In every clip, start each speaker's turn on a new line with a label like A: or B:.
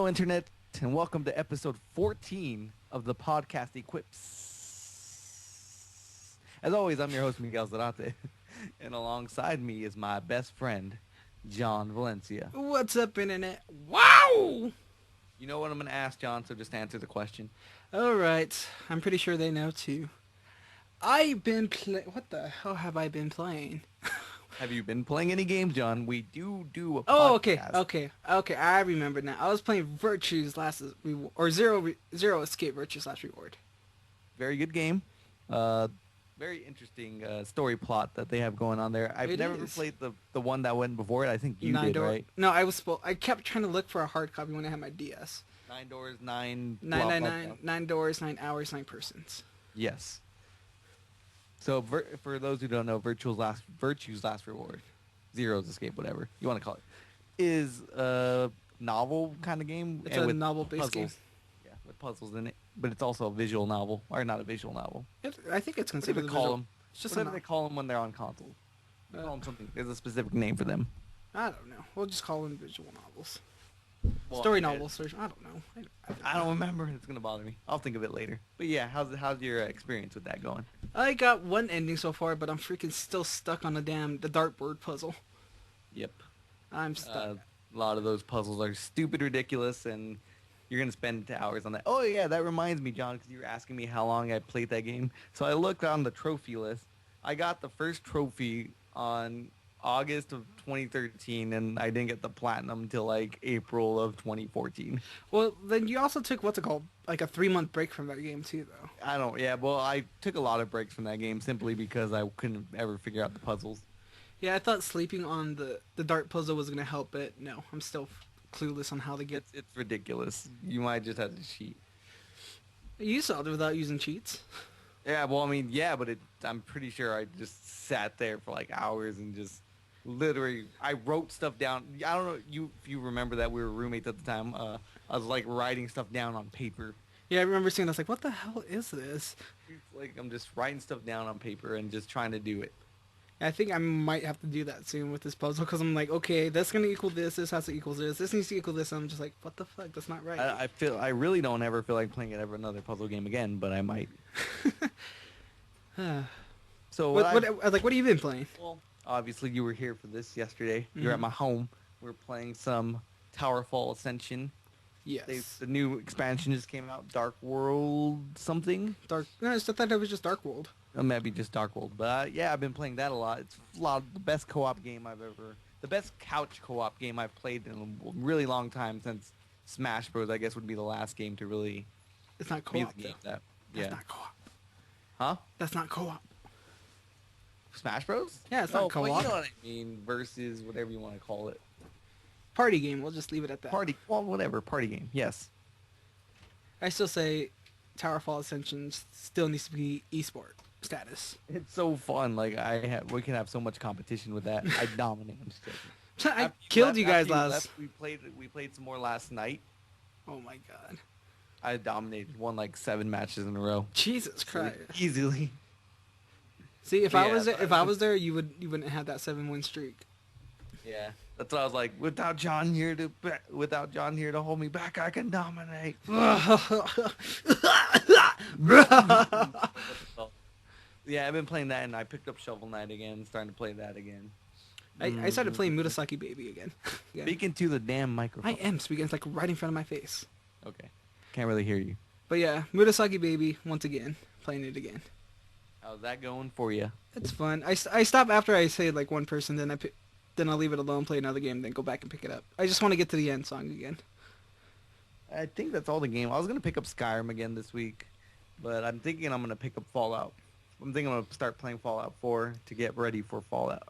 A: Hello, Internet, and welcome to episode 14 of the podcast Equips. As always, I'm your host, Miguel Zarate, and alongside me is my best friend, John Valencia.
B: What's up, Internet? Wow!
A: You know what I'm going to ask, John, so just answer the question.
B: Alright, I'm pretty sure they know too. I've been What the hell have I been playing?
A: Have you been playing any games, John? We do a podcast.
B: Oh, okay, I remember now. I was playing Zero Escape Virtues Last Reward.
A: Very good game. Very interesting story plot that they have going on there. I've never played the one that went before it. I think you did, right?
B: No, I kept trying to look for a hard copy when I had my DS.
A: 9 doors, 9...
B: 9 doors, 9 hours, 9 persons.
A: Yes. So for those who don't know, Virtue's Last Reward, Zero's Escape, whatever you want to call it, is a novel kind of game.
B: It's a novel-based game.
A: Yeah, with puzzles in it, but it's also a visual novel, or not a visual novel.
B: I think it's considered
A: It's just whatever they call them when they're on console. They call them something. There's a specific name for them.
B: I don't know. We'll just call them visual novels.
A: Well,
B: Story novels. I don't know.
A: I don't remember. It's gonna bother me. I'll think of it later. But yeah, how's your experience with that going?
B: I got one ending so far, but I'm freaking still stuck on the dartboard puzzle.
A: Yep.
B: I'm stuck.
A: A lot of those puzzles are stupid ridiculous, and you're going to spend hours on that. Oh, yeah, that reminds me, John, because you were asking me how long I played that game. So I looked on the trophy list. I got the first trophy on August of 2013, and I didn't get the platinum until, like, April of 2014.
B: Well, then you also took, what's it called, like a 3-month break from that game, too, though.
A: I took a lot of breaks from that game simply because I couldn't ever figure out the puzzles.
B: Yeah, I thought sleeping on the dart puzzle was going to help it. No, I'm still clueless on how to get...
A: It's ridiculous. You might just have to cheat.
B: You solved it without using cheats.
A: Yeah, well, I mean, yeah, but I'm pretty sure I just sat there for like hours and just literally, I wrote stuff down. I don't know if you remember that we were roommates at the time. I was like writing stuff down on paper.
B: Yeah, I remember seeing that. I was like, what the hell is this?
A: Like, I'm just writing stuff down on paper and just trying to do it.
B: I think I might have to do that soon with this puzzle, because I'm like, okay, that's going to equal this has to equal this needs to equal this, and I'm just like, what the fuck, that's not right.
A: I really don't ever feel like playing another puzzle game again, but I might. So
B: what have you been playing?
A: Well, obviously you were here for this yesterday. You're at my home. We're playing some Towerfall Ascension.
B: Yes.
A: The new expansion just came out, Dark World something.
B: No, I thought it was just Dark World.
A: Maybe just Dark World, but yeah, I've been playing that a lot. It's the best co-op game the best couch co-op game I've played in a really long time, since Smash Bros. I guess would be the last game to really.
B: It's not co-op though.
A: That's
B: not co-op.
A: Huh?
B: That's not co-op.
A: Smash Bros?
B: Yeah, it's not co-op.
A: Well, you know what I mean. Versus whatever you want to call it.
B: Party game. We'll just leave it at that.
A: Whatever. Party game. Yes.
B: I still say Towerfall Ascension still needs to be esport status.
A: It's so fun. Like we can have so much competition with that. I dominate. I'm just joking.
B: I killed you guys last.
A: We played some more last night.
B: Oh my god.
A: I dominated. Won like 7 matches in a row.
B: Jesus Christ.
A: Easily.
B: See, if I was there, you wouldn't have that 7-win streak.
A: Yeah. That's what I was like. Without John here to hold me back, I can dominate. Yeah, I've been playing that, and I picked up Shovel Knight again. Starting to play that again.
B: I started playing Murasaki Baby again.
A: Yeah. Speaking to the damn microphone.
B: I am speaking. It's like right in front of my face.
A: Okay. Can't really hear you.
B: But yeah, Murasaki Baby, once again. Playing it again.
A: How's that going for you?
B: It's fun. I stop after I say like one person, then I'll leave it alone, play another game, then go back and pick it up. I just want to get to the end song again.
A: I think that's all the game. I was going to pick up Skyrim again this week, but I'm thinking I'm going to pick up Fallout. I'm thinking I'm going to start playing Fallout 4 to get ready for Fallout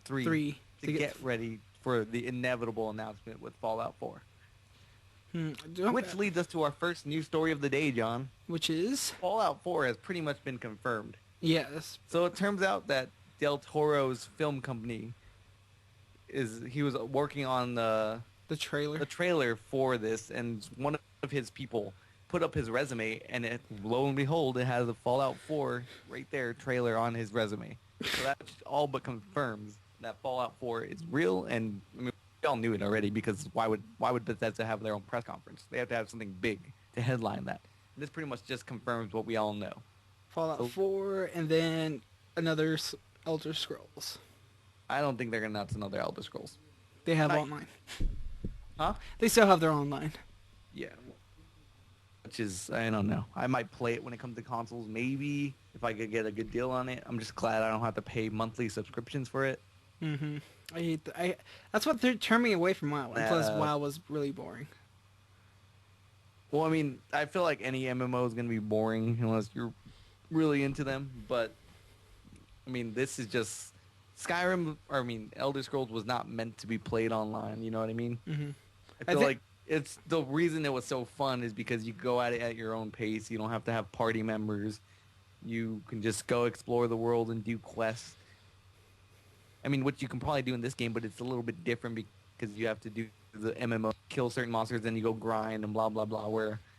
A: 3 to get ready for the inevitable announcement with Fallout 4. Which leads us to our first news story of the day, John.
B: Which is?
A: Fallout 4 has pretty much been confirmed.
B: Yes.
A: So it turns out that Del Toro's film company he was working on the trailer for this, and one of his people put up his resume, and lo and behold, it has a Fallout 4 right there trailer on his resume. So that all but confirms that Fallout 4 is real, and all knew it already because why would Bethesda have their own press conference? They have to have something big to headline that. And this pretty much just confirms what we all know.
B: Fallout 4, and then another Elder Scrolls.
A: I don't think they're gonna announce another Elder Scrolls.
B: They have online.
A: Huh?
B: They still have their online.
A: Yeah. Which is, I don't know. I might play it when it comes to consoles, maybe, if I could get a good deal on it. I'm just glad I don't have to pay monthly subscriptions for it.
B: Mm-hmm. I hate that's what they're turning me away from WoW. And plus, WoW was really boring.
A: Well, I mean, I feel like any MMO is going to be boring unless you're really into them. But, I mean, this is just... Elder Scrolls was not meant to be played online, you know what I mean?
B: Mm-hmm.
A: I feel like it's the reason it was so fun is because you go at it at your own pace. You don't have to have party members. You can just go explore the world and do quests. I mean, which you can probably do in this game, but it's a little bit different because you have to do the MMO, kill certain monsters, then you go grind and blah, blah, blah.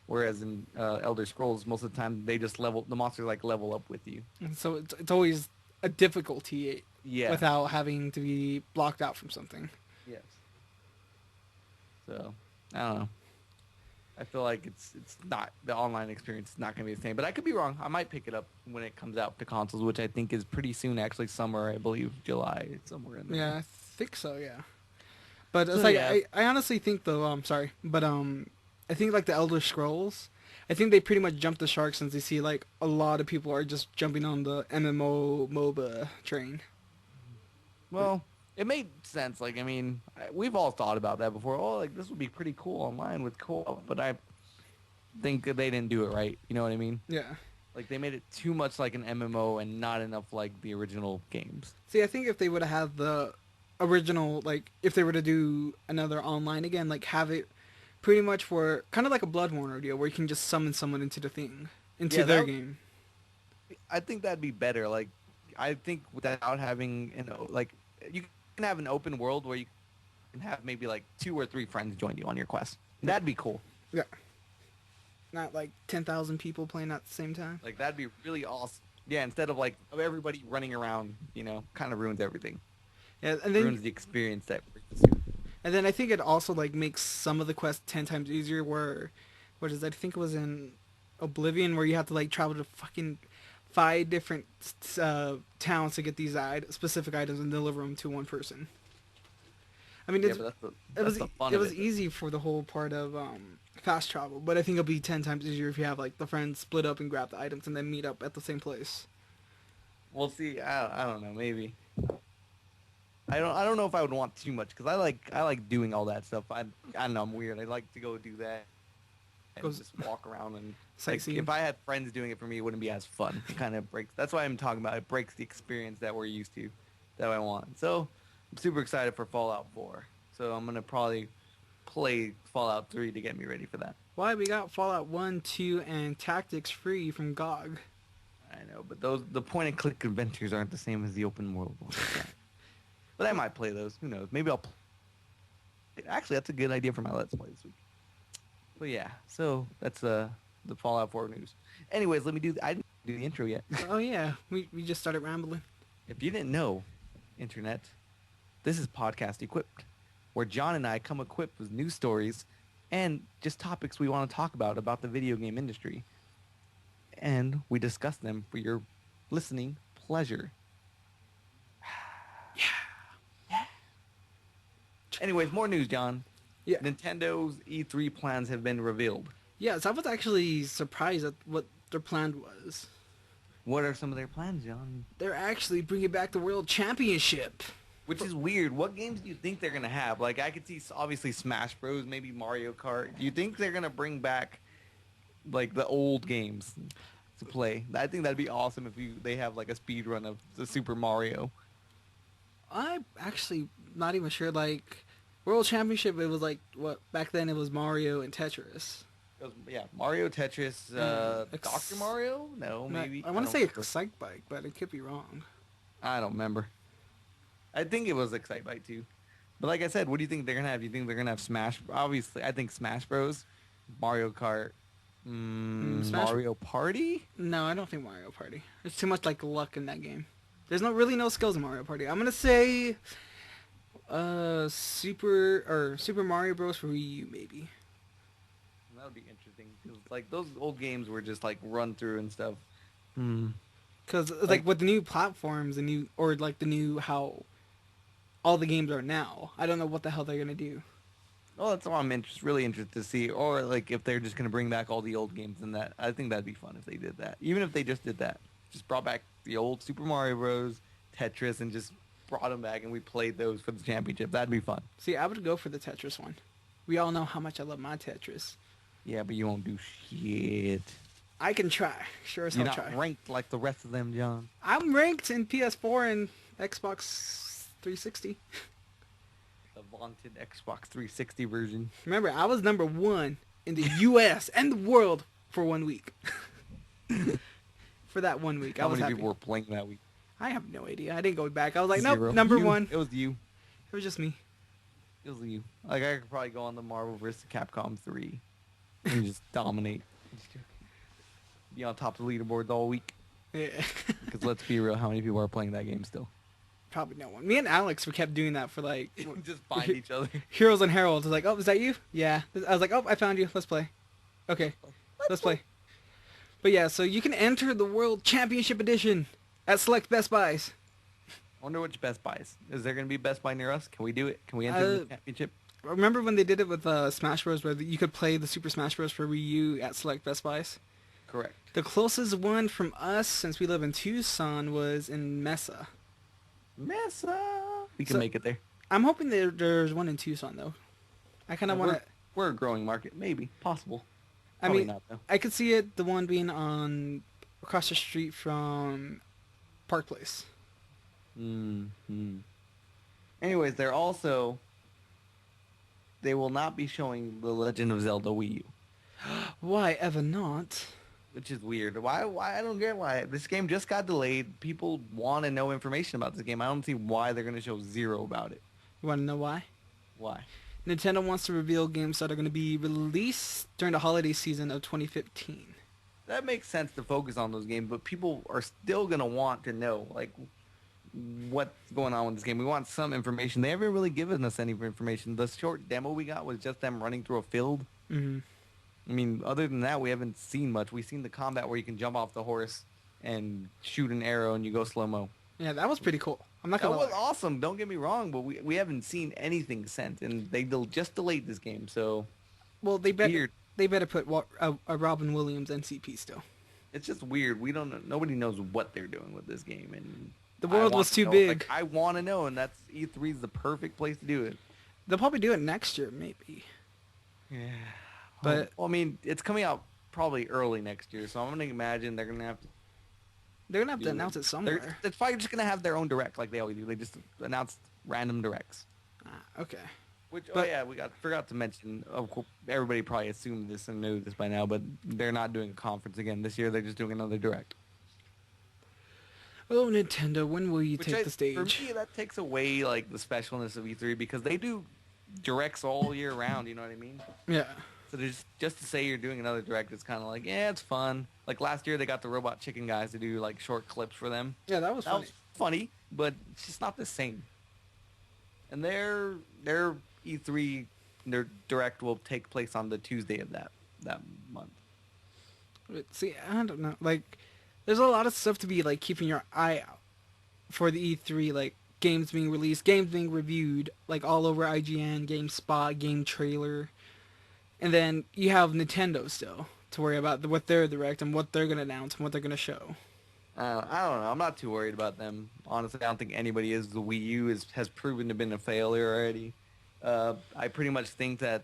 A: Whereas in Elder Scrolls, most of the time, they just the monsters like level up with you.
B: And so it's always a difficulty
A: Yeah.
B: without having to be blocked out from something.
A: Yes. So, I don't know. I feel like it's not, the online experience is not going to be the same. But I could be wrong. I might pick it up when it comes out to consoles, which I think is pretty soon, actually, summer, I believe, July, somewhere in there.
B: Yeah, I think so, yeah. But it's
A: So,
B: like,
A: yeah.
B: I honestly think, though, I think, like, the Elder Scrolls, I think they pretty much jumped the shark since they see, like, a lot of people are just jumping on the MMO MOBA train.
A: Well, it made sense. Like, I mean, we've all thought about that before. Oh, like, this would be pretty cool online with co-op, but I think that they didn't do it right. You know what I mean?
B: Yeah.
A: Like, they made it too much like an MMO and not enough like the original games.
B: See, I think if they would have had the original, like, if they were to do another online again, like, have it pretty much for, kind of like a Bloodborne deal, where you can just summon someone into the thing, into
A: Yeah,
B: their game.
A: I think that'd be better. Like, I think without having, you can have an open world where you can have maybe like 2 or 3 friends join you on your quest. That'd be cool.
B: Yeah. Not like 10,000 people playing at the same time.
A: Like, that'd be really awesome. Yeah, instead of like everybody running around, kind of ruins everything.
B: Yeah, and then
A: Ruins the experience that brings.
B: and then I think it also like makes some of the quests 10 times easier. Where, I think it was in Oblivion, where you have to like travel to fucking 5 different towns to get these specific items and deliver them to one person. I mean, it was easy for the whole part of fast travel, but I think it'll be 10 times easier if you have like the friends split up and grab the items and then meet up at the same place.
A: We'll see. I don't know. Maybe. I don't know if I would want too much because I like doing all that stuff. I don't know. I'm weird. I like to go do that and just walk around and like, if I had friends doing it for me, it wouldn't be as fun. It kind of breaks. That's why I'm talking about. It breaks the experience that we're used to, that I want. So I'm super excited for Fallout 4. So I'm gonna probably play Fallout 3 to get me ready for that.
B: Why, we got Fallout 1, 2, and Tactics free from GOG.
A: I know, but the point and click adventures aren't the same as the open world ones. But I might play those. Who knows? Maybe I'll. Actually, that's a good idea for my Let's Play this week. But yeah, so that's the Fallout 4 news. Anyways, I didn't do the intro yet.
B: Oh yeah, we just started rambling.
A: If you didn't know, Internet, this is Podcast Equipped, where John and I come equipped with news stories and just topics we want to talk about the video game industry. And we discuss them for your listening pleasure. Yeah. Anyways, more news, John.
B: Yeah.
A: Nintendo's E3 plans have been revealed.
B: Yeah, so I was actually surprised at what their plan was.
A: What are some of their plans, John?
B: They're actually bringing back the World Championship.
A: Which is weird. What games do you think they're going to have? Like, I could see, obviously, Smash Bros., maybe Mario Kart. Do you think they're going to bring back, like, the old games to play? I think that'd be awesome if they have, like, a speed run of the Super Mario.
B: I'm actually not even sure, like, World Championship, it was, like, back then it was Mario and Tetris.
A: Yeah, Mario, Tetris, Dr. Mario? No, maybe.
B: I want to say Excitebike, but it could be wrong.
A: I don't remember. I think it was Excitebike too. But like I said, what do you think they're going to have? Do you think they're going to have Smash? Obviously, I think Smash Bros, Mario Kart, Mario Party?
B: No, I don't think Mario Party. There's too much like luck in that game. There's really no skills in Mario Party. I'm going to say Super Mario Bros. For Wii U, maybe.
A: That would be interesting. 'Cause, like those old games were just like run through and stuff. Hmm.
B: Because like
A: Like,
B: with the new platforms, the new how all the games are now, I don't know what the hell they're gonna do.
A: oh, that's all I'm really interested to see. Or like if they're just gonna bring back all the old games and that. I think that'd be fun if they did that. Even if they just did that, just brought back the old Super Mario Bros, Tetris, and just brought them back and we played those for the championship. That'd be fun.
B: See, I would go for the Tetris one. We all know how much I love my Tetris.
A: Yeah, but you won't do shit.
B: I can try. Sure as
A: You're
B: hell
A: not
B: try.
A: ranked like the rest of them, John.
B: I'm ranked in PS4 and Xbox 360.
A: The vaunted Xbox 360 version.
B: Remember, I was number one in the U.S. and the world for 1 week. For that 1 week, I
A: How
B: was
A: many
B: happy.
A: people were playing that week?
B: I have no idea. I didn't go back. I was like,
A: Zero.
B: nope, number
A: You.
B: one.
A: It was you.
B: It was just me.
A: It was you. Like I could probably go on the Marvel vs. Capcom 3 and just dominate. Be on top of the leaderboards all week.
B: Yeah.
A: Because let's be real, how many people are playing that game still?
B: Probably no one. Me and Alex, we kept doing that for like
A: Just find each other.
B: Heroes and Heralds. I was like, oh, is that you? Yeah. I was like, oh, I found you. Let's play. Okay, let's play. But yeah, so you can enter the World Championship Edition at select Best Buys.
A: I wonder which Best Buys. Is there going to be Best Buy near us? Can we do it? Can we enter the championship?
B: Remember when they did it with Smash Bros. Where you could play the Super Smash Bros. For Wii U at select Best Buys?
A: Correct.
B: The closest one from us, since we live in Tucson, was in Mesa.
A: Mesa. We can
B: So-
A: make it there.
B: I'm hoping there's one in Tucson, though. I kind of want to...
A: We're a growing market. Maybe. Possible.
B: I
A: Probably
B: mean,
A: not, though.
B: I could see it, the one being on across the street from Park Place.
A: Mm-hmm. Anyways, they will not be showing The Legend of Zelda Wii U,
B: Why ever not?
A: which is weird. Why? I don't get why. This game just got delayed. People want to know information about this game. I don't see why they're going to show zero about it.
B: You want to know why?
A: Why?
B: Nintendo wants to reveal games that are going to be released during the holiday season of 2015.
A: That makes sense to focus on those games, but people are still going to want to know, like, what's going on with this game. We want some information. They haven't really given us any information. The short demo we got was just them running through a field.
B: Mm-hmm.
A: I mean, other than that, we haven't seen much. We've seen the combat where you can jump off the horse and shoot an arrow and you go slow-mo.
B: Yeah, that was pretty cool. I'm not
A: That
B: gonna
A: was
B: lie.
A: awesome. Don't get me wrong, but we haven't seen anything since, and they just delayed this game, so
B: Well,
A: weird.
B: they better put a Robin Williams NCP still.
A: It's just weird. We don't know. Nobody knows what they're doing with this game, and
B: The
A: I
B: world
A: want
B: was
A: to
B: too
A: know.
B: big.
A: Like, I want to know, and that's E3 is the perfect place to do it.
B: They'll probably do it next year, maybe.
A: Yeah,
B: But-
A: well, I mean, it's coming out probably early next year, so I'm gonna imagine they're gonna have to.
B: They're gonna have to
A: do
B: announce it somewhere.
A: They're probably just gonna have their own direct, like they always do. They just announce random directs.
B: Okay.
A: Which,
B: But-
A: oh yeah, forgot to mention. Of course, everybody probably assumed this and knew this by now, but they're not doing a conference again this year. They're just doing another direct.
B: Oh, Nintendo, when will you
A: Which
B: take the stage?
A: For me, that takes away like the specialness of E3 because they do directs all year round. You know what I mean?
B: Yeah.
A: So just to say you're doing another direct, it's kind of like, yeah, it's fun. Like last year, they got the Robot Chicken guys to do like short clips for them.
B: Yeah, that was
A: That
B: funny.
A: was funny, but it's just not the same. And their E3, their direct will take place on the Tuesday of that month.
B: But see, I don't know. Like, there's a lot of stuff to be like keeping your eye out for the E3. Like games being released, games being reviewed, like all over IGN, GameSpot, Game Trailer, and then you have Nintendo still to worry about what they're direct and what they're gonna announce and what they're gonna show.
A: I don't know. I'm not too worried about them. Honestly, I don't think anybody is. The Wii U has proven to have been a failure already. I pretty much think that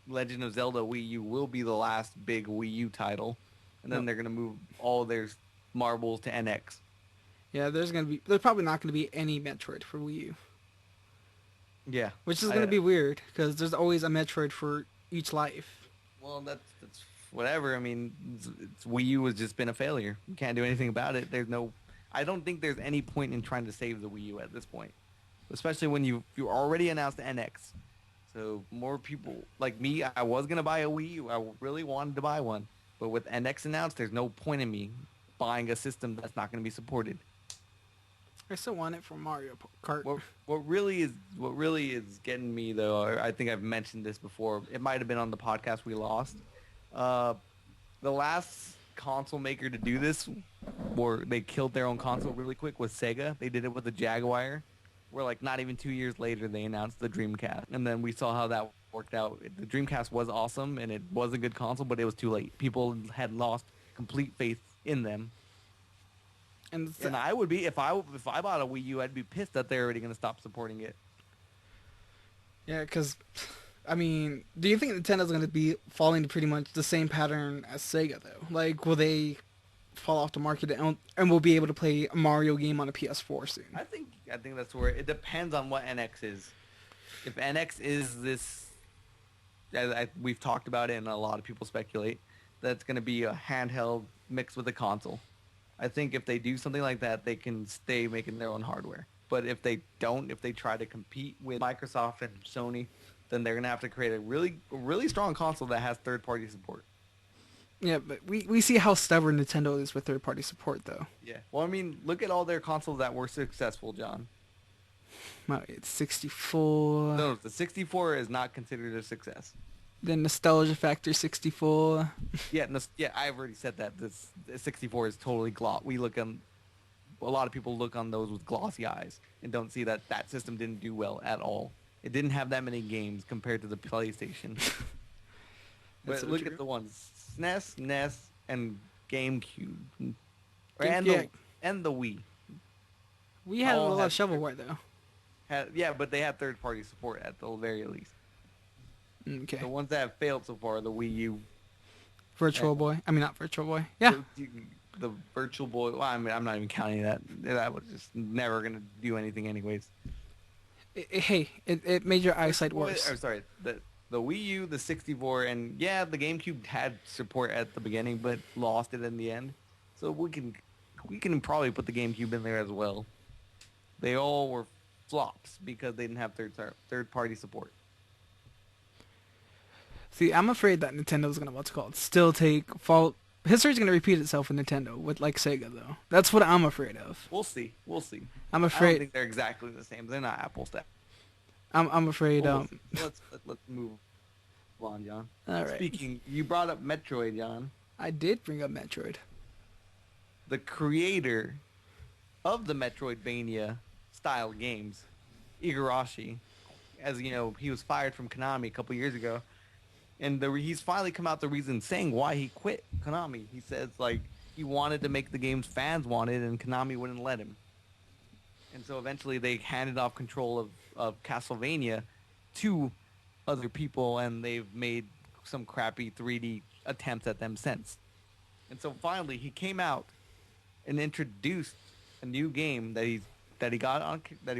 A: Legend of Zelda Wii U will be the last big Wii U title, and then
B: Yep.
A: they're gonna move all their marbles to NX.
B: Yeah, there's probably not gonna be any Metroid for Wii U,
A: Yeah,
B: which is gonna be weird because there's always a Metroid for each life.
A: Well, that's whatever. I mean, Wii U has just been a failure. You can't do anything about it. I don't think there's any point in trying to save the Wii U at this point, especially when you already announced NX. So more people like me, I was gonna buy a Wii U. I really wanted to buy one, but with NX announced, there's no point in me buying a system that's not gonna be supported.
B: I still want it for Mario Kart.
A: What really is getting me though, I think I've mentioned this before. It might have been on the podcast we lost. Uh, the last console maker to do this, or they killed their own console really quick, was Sega. They did it with the Jaguar, where like not even 2 years later they announced the Dreamcast, and then we saw how that worked out. The Dreamcast was awesome and it was a good console, but it was too late. People had lost complete faith in them.
B: And
A: And I would be if I bought a Wii U, I'd be pissed that they're already going to stop supporting it.
B: yeah, because I mean, do you think Nintendo's going to be falling to pretty much the same pattern as Sega though? Like, will they fall off the market and we'll be able to play a Mario game on a PS4 soon?
A: I think that's where it depends on what NX is. If NX is this, we've talked about it, and a lot of people speculate that it's going to be a handheld mixed with a console. I think if they do something like that, they can stay making their own hardware. But if they don't, if they try to compete with Microsoft and Sony, then they're going to have to create a really strong console that has third-party support.
B: Yeah, but we see how stubborn Nintendo is with third-party support, though.
A: Yeah. Well, I mean, look at all their consoles that were successful, John.
B: It's 64.
A: No, the 64 is not considered a success.
B: The Nostalgia Factor 64.
A: Yeah, I've already said that. The 64 is totally gloss. A lot of people look on those with glossy eyes and don't see that that system didn't do well at all. It didn't have that many games compared to the PlayStation. But
B: so
A: look
B: true.
A: at the ones: SNES, NES, and GameCube,
B: Yeah.
A: and the Wii.
B: We had a
A: All
B: lot
A: had
B: of shovelware, though.
A: Yeah, but they had third-party support at the very least.
B: Okay.
A: The ones that have failed so far are the Wii U.
B: Virtual Boy. I mean, not Virtual Boy. Yeah.
A: The Virtual Boy. Well, I mean, I'm not even counting that. That was just never gonna do anything anyways.
B: It made your eyesight worse.
A: I'm sorry. The Wii U, the 64, and yeah, the GameCube had support at the beginning, but lost it in the end. So we can probably put the GameCube in there as well. They all were flops because they didn't have third-party support.
B: See, I'm afraid that Nintendo's gonna still take fault. History's gonna repeat itself with Nintendo, with like Sega though. That's what I'm afraid of.
A: We'll see.
B: I'm
A: I don't
B: afraid.
A: think they're exactly the same. They're not apples to.
B: I'm afraid.
A: We'll see. Let's move on, John.
B: All right.
A: Speaking, you brought up Metroid, John.
B: I did bring up Metroid.
A: The creator of the Metroidvania style games, Igarashi, as you know, he was fired from Konami a couple years ago, and he's finally come out the reason saying why he quit Konami. He says like he wanted to make the games fans wanted, and Konami wouldn't let him. And so eventually they handed off control of Castlevania to other people, and they've made some crappy 3D attempts at them since. And so finally he came out and introduced a new game that he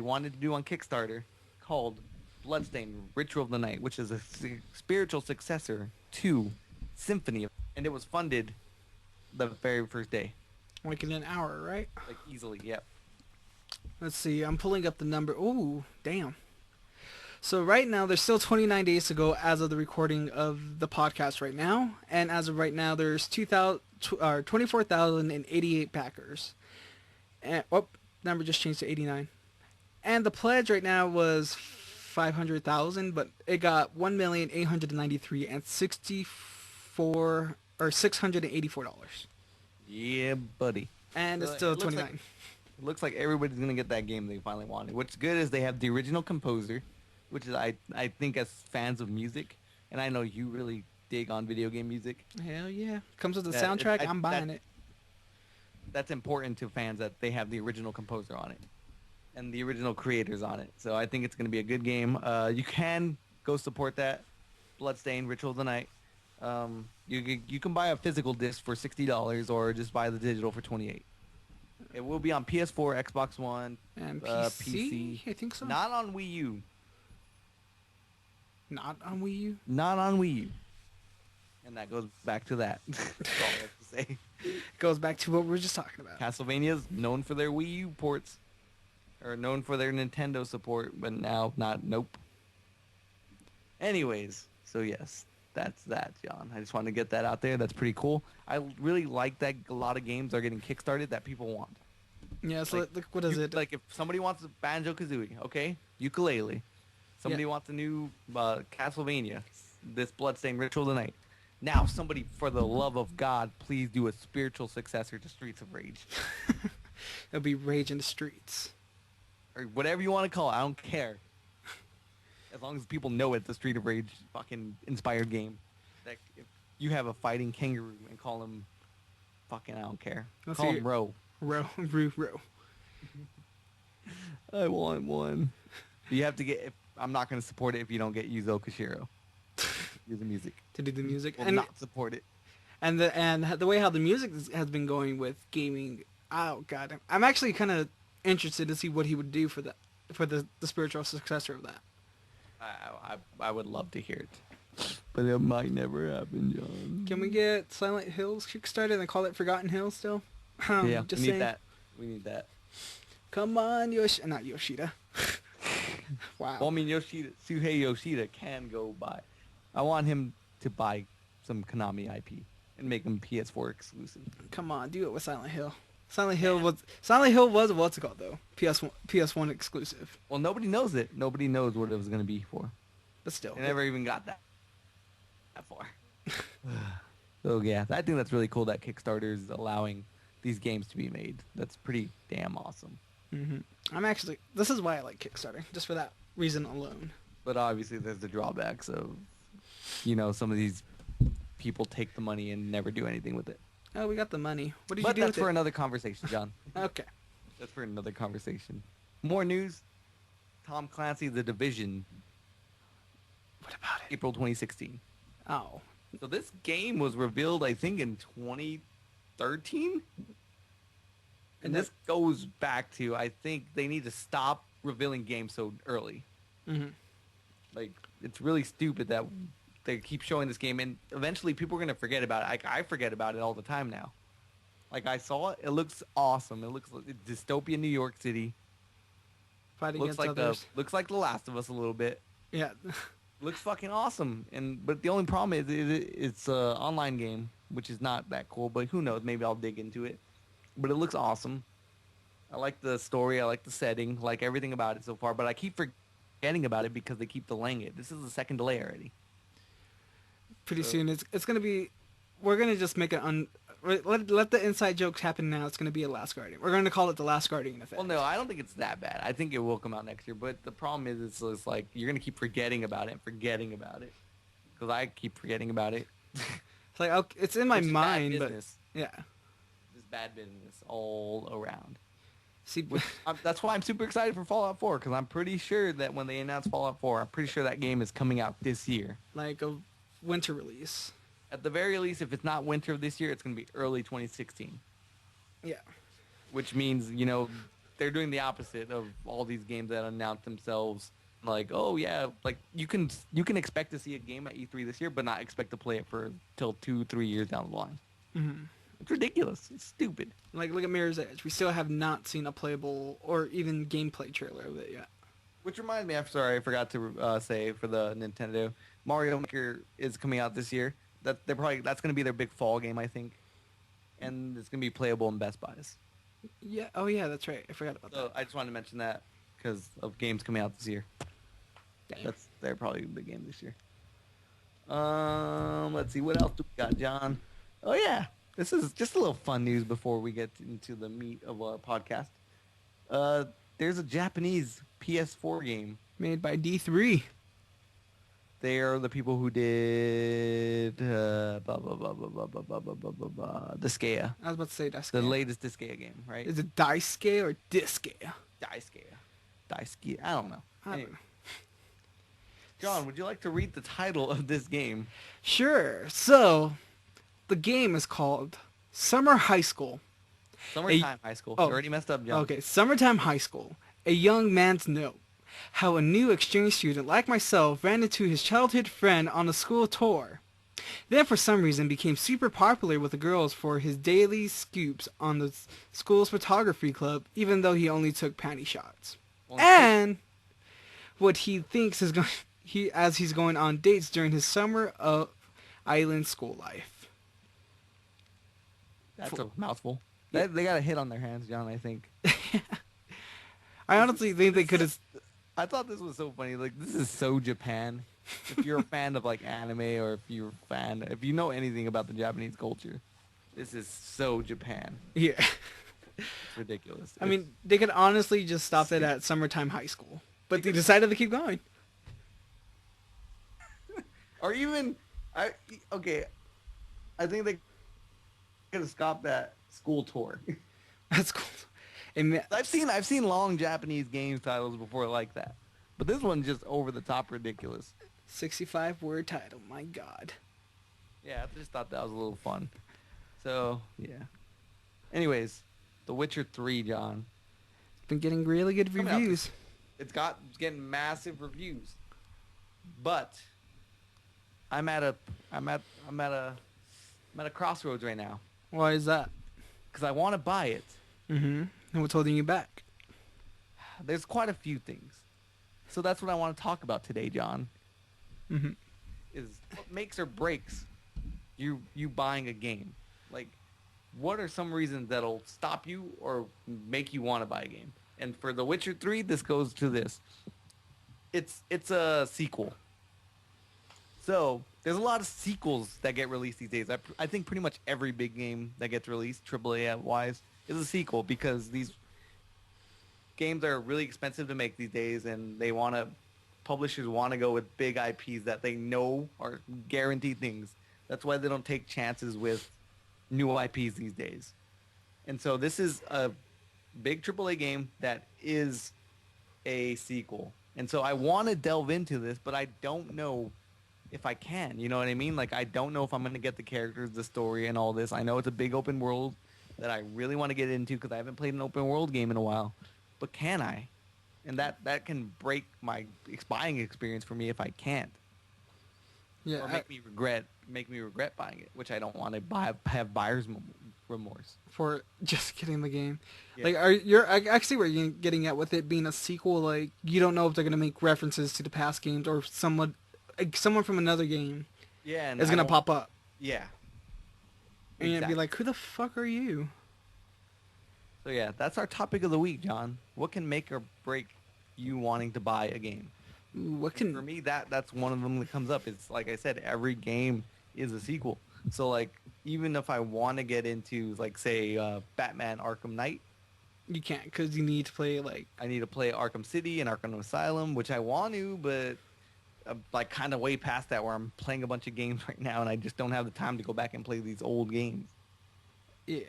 A: wanted to do on Kickstarter called Bloodstain: Ritual of the Night, which is a spiritual successor to Symphony, and it was funded the very first day,
B: Like in an hour, right?
A: like easily. Yep.
B: Let's see. I'm pulling up the number. Ooh, damn. So right now, there's still 29 days to go as of the recording of the podcast right now. And as of right now, there's 24,088 backers. And, number just changed to 89. And the pledge right now was 500,000, but it got 1,893 and $684.
A: Yeah, buddy.
B: And it's
A: So
B: still
A: it looks
B: 29.
A: like- It looks like everybody's gonna get that game they finally wanted. What's good is they have the original composer, which is I think as fans of music, and I know you really dig on video game music.
B: Hell yeah. Comes with the
A: That-
B: soundtrack,
A: I-
B: I'm buying it.
A: That's important to fans that they have the original composer on it and the original creators on it. So I think it's going to be a good game. You can go support that. Bloodstain, Ritual of the Night. You can buy a physical disc for $60 or just buy the digital for $28. It will be on PS4, Xbox One,
B: And
A: PC.
B: I think so.
A: Not on Wii U.
B: Not on Wii U.
A: Not on Wii U. And that goes back to that. That's all I have to say.
B: Goes back to what we were just talking about.
A: Castlevania's known for their Wii U ports, or known for their Nintendo support, but now not. Nope. Anyways, so yes, that's that, John. I just wanted to get that out there. That's pretty cool. I really like that a lot of games are getting kickstarted that people want.
B: Yeah, so like, what is it?
A: Like if somebody wants a Banjo-Kazooie, okay, ukulele. Somebody wants a new Castlevania, this Bloodstain Ritual Tonight. Now, somebody, for the love of God, please do a spiritual successor to Streets of Rage.
B: It'll be Rage in the Streets.
A: Or whatever you want to call it, I don't care. As long as people know it's a Street of Rage fucking inspired game. That if you have a fighting kangaroo and call him fucking, I don't care. Call him Ro.
B: Ro.
A: I want one. You have to get... I'm not going to support it if you don't get Yuzo Koshiro. Do the music.
B: To do the music.
A: Will not support it.
B: And the way how the music has been going with gaming, oh god, I'm actually kind of interested to see what he would do for the spiritual successor of that.
A: I would love to hear it, but it might never happen, John.
B: Can we get Silent Hills Kickstarter and call it Forgotten Hills still?
A: Yeah,
B: just
A: we need
B: saying.
A: that. We need that.
B: Come on, not Yoshida. Wow.
A: Well, I mean, Suhei Yoshida can go buy. I want him to buy some Konami IP and make them PS4 exclusive.
B: Come on, do it with Silent Hill. Silent Hill was what's it called though? PS1 exclusive.
A: Well, nobody knows it. Nobody knows what it was going to be for.
B: But still,
A: they never even got that far. So yeah, I think that's really cool that Kickstarter is allowing these games to be made. That's pretty damn awesome.
B: Mm-hmm. This is why I like Kickstarter, just for that reason alone.
A: But obviously, there's the drawbacks of, some of these people take the money and never do anything with it.
B: Oh, we got the money. What did you
A: But
B: do
A: that's
B: with it?
A: for another conversation, John.
B: Okay.
A: That's for another conversation. More news. Tom Clancy, The Division.
B: What about it?
A: April 2016.
B: Oh.
A: So this game was revealed, I think, in 2013? And this goes back to, I think they need to stop revealing games so early.
B: Mm-hmm.
A: Like, it's really stupid that they keep showing this game, and eventually people are going to forget about it. Like, I forget about it all the time now. Like, I saw it. It looks awesome. It looks like dystopian New York City.
B: Fighting
A: looks
B: against
A: like
B: others.
A: looks like The Last of Us a little bit.
B: Yeah.
A: Looks fucking awesome. But the only problem is it's an online game, which is not that cool. But who knows? Maybe I'll dig into it. But it looks awesome. I like the story. I like the setting. I like everything about it so far. But I keep forgetting about it because they keep delaying it. This is the second delay already.
B: Pretty soon it's going to be... We're going to just make it... Let the inside jokes happen now. It's going to be a Last Guardian. We're going to call it the Last Guardian effect.
A: Well, no, I don't think it's that bad. I think it will come out next year. But the problem is it's like you're going to keep forgetting about it. Because I keep forgetting about it.
B: It's like, okay, it's in my mind, but... Yeah.
A: It's bad business all around.
B: See,
A: that's why I'm super excited for Fallout 4, because I'm pretty sure that when they announce Fallout 4, I'm pretty sure that game is coming out this year.
B: Like a winter release.
A: At the very least, if it's not winter of this year, it's going to be early 2016.
B: Yeah.
A: Which means, they're doing the opposite of all these games that announce themselves. Like, oh yeah, like you can expect to see a game at E3 this year, but not expect to play it for till 2-3 years down the line.
B: Mm-hmm.
A: It's ridiculous. It's stupid.
B: Like, look at Mirror's Edge. We still have not seen a playable or even gameplay trailer of it yet.
A: Which reminds me, I'm sorry, I forgot to say for the Nintendo, Mario Maker is coming out this year. That's going to be their big fall game, I think, and it's going to be playable in Best Buys.
B: Yeah. Oh yeah, that's right. I forgot about that.
A: I just wanted to mention that because of games coming out this year.
B: Damn.
A: They're probably the game this year. Let's see, what else do we got, John? Oh yeah, this is just a little fun news before we get into the meat of our podcast. There's a Japanese PS4 game
B: made by D3.
A: They are the people who did blah, blah, blah, blah, blah, blah, blah, blah, blah, blah, blah, Disgaea.
B: I was about to say Disgaea.
A: The latest Disgaea game, right?
B: Is it Disgaea or Disgaea?
A: Disgaea. I don't know. Anyway. John, would you like to read the title of this game?
B: Sure. So, the game is called Summer High School.
A: Summertime High School. You already messed up, John.
B: Okay, Summertime High School. A young man's note. How a new exchange student like myself ran into his childhood friend on a school tour. Then for some reason became super popular with the girls for his daily scoops on the school's photography club, even though he only took panty shots. And what he thinks is going as he's going on dates during his summer of island school life.
A: That's a mouthful.
B: Yeah.
A: They got a hit on their hands, John. I think.
B: I honestly think they could have.
A: I thought this was so funny. Like, this is so Japan. If you're a fan of like anime, or if you know anything about the Japanese culture, this is so Japan.
B: Yeah.
A: It's ridiculous.
B: I mean, they could honestly just stop it at summertime high school, but they decided to keep going.
A: Or even, okay, I think they could have stopped that school tour.
B: That's cool. And
A: I've seen long Japanese games titles before like that, but this one's just over the top ridiculous.
B: 65-word title. My God.
A: Yeah, I just thought that was a little fun. So yeah. Anyways, The Witcher 3, John.
B: It's been getting really good
A: Coming out
B: reviews.
A: It's getting massive reviews, but I'm at a crossroads right now
B: Why is that?
A: because I want to buy it.
B: Mm-hmm. And what's holding you back?
A: There's quite a few things, so that's what I want to talk about today, John.
B: Mm-hmm.
A: Is what makes or breaks you buying a game? Like, what are some reasons that'll stop you or make you want to buy a game? And for The Witcher 3, this goes to this. It's a sequel. So there's a lot of sequels that get released these days. I think pretty much every big game that gets released, AAA wise, is a sequel because these games are really expensive to make these days, and publishers want to go with big IPs that they know are guaranteed things. That's why they don't take chances with new IPs these days. And so this is a big AAA game that is a sequel. And so I want to delve into this, but I don't know if I can. You know what I mean? Like, I don't know if I'm going to get the characters, the story, and all this. I know it's a big open world that I really want to get into because I haven't played an open world game in a while. But can I? And that can break my buying experience for me if I can't.
B: Yeah.
A: Or make me regret buying it, which I don't want to have buyer's remorse.
B: For just getting the game.
A: Yeah.
B: Like, I see where you're getting at with it being a sequel. Like, you don't know if they're going to make references to the past games or someone from another game
A: Yeah,
B: is going to pop up.
A: Yeah.
B: And you'd be
A: Exactly.
B: like, who the fuck are you?
A: So yeah, that's our topic of the week, John. What can make or break you wanting to buy a game?
B: Ooh, what
A: For
B: can...
A: me, that's one of them that comes up. It's like I said, every game is a sequel. So like, even if I want to get into like say Batman Arkham Knight,
B: You can't because you need to play, like...
A: I need to play Arkham City and Arkham Asylum, which I want to, but I'm like kind of way past that where I'm playing a bunch of games right now and I just don't have the time to go back and play these old games.
B: Yeah.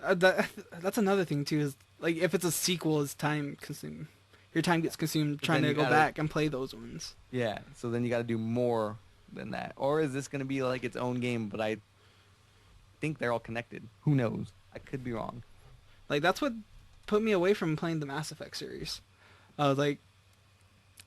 B: That's another thing, too, is, like, if it's a sequel, it's time consuming. Your time gets consumed
A: But
B: trying
A: then
B: to
A: you
B: go
A: gotta-
B: back and play those ones.
A: Yeah, so then you got to do more than that. Or is this going to be like its own game, but I think they're all connected. Who knows? I could be wrong.
B: Like, that's what put me away from playing the Mass Effect series. Like,